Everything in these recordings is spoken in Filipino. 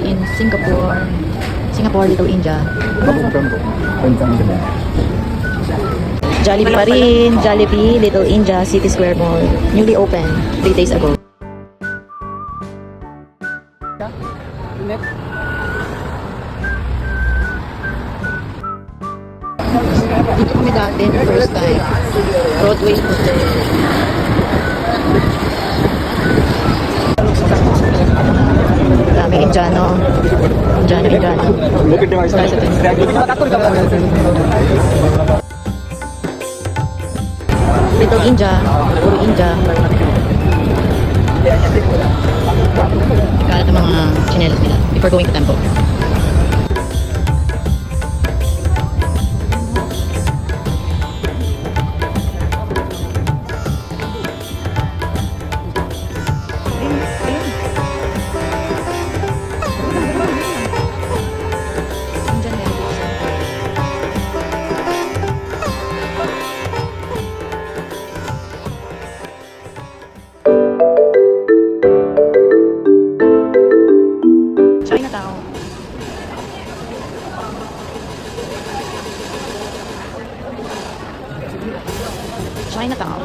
in Singapore. Singapore, Little India. Jollibee pa rin. Jollibee, Little India, City Square Mall. Newly opened 3 days ago. Dito kami dati, first time. Broadway Hotel. Dami Indiano. Indiano. Little India. Puro India. Kalat ang mga chinelas nila before going to temple. Chinatown.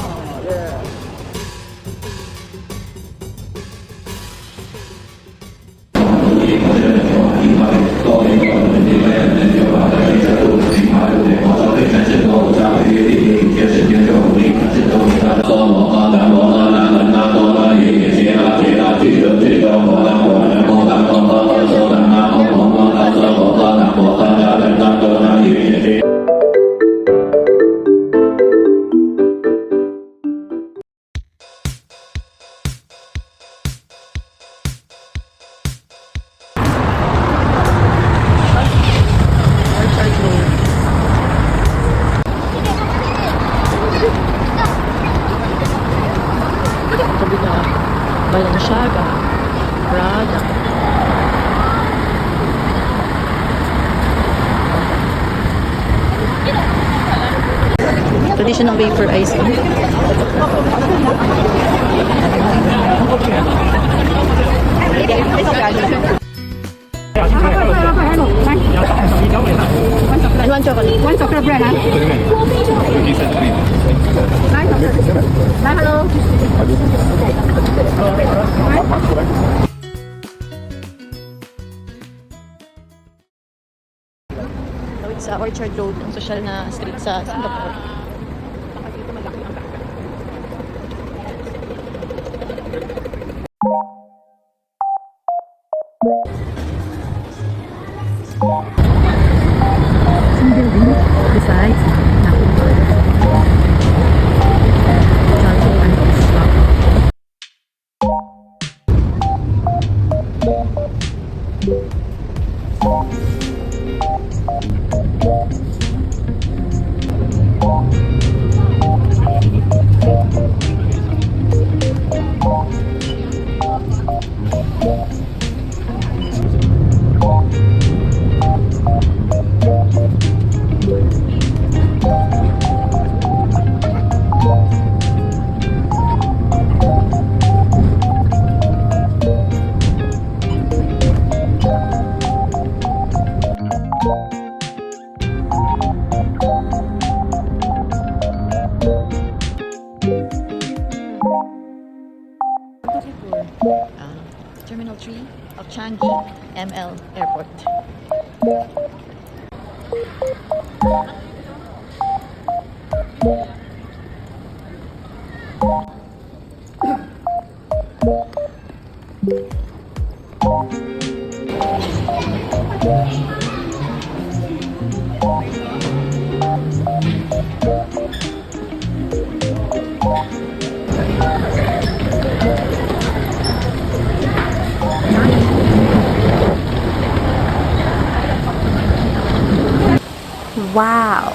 Balenciaga, Prada. Traditional wafer ice cream. And one chocolate. One chocolate bread, huh? Hi, hello. Sa Orchard Road, ang social na street sa Singapore. Some building besides Terminal 3 of Changi ML Airport. Wow.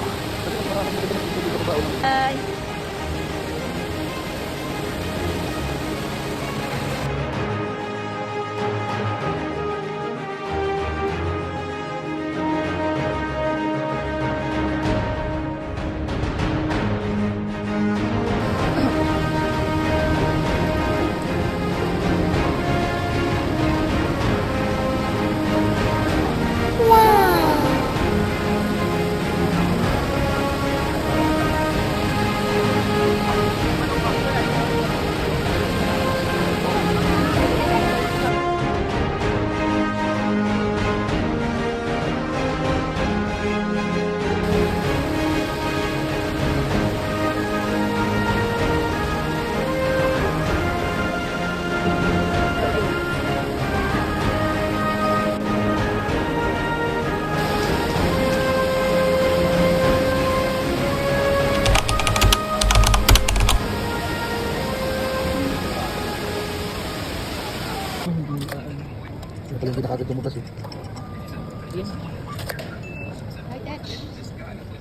Yung pala hindi na kagad lumabas eh. Yun.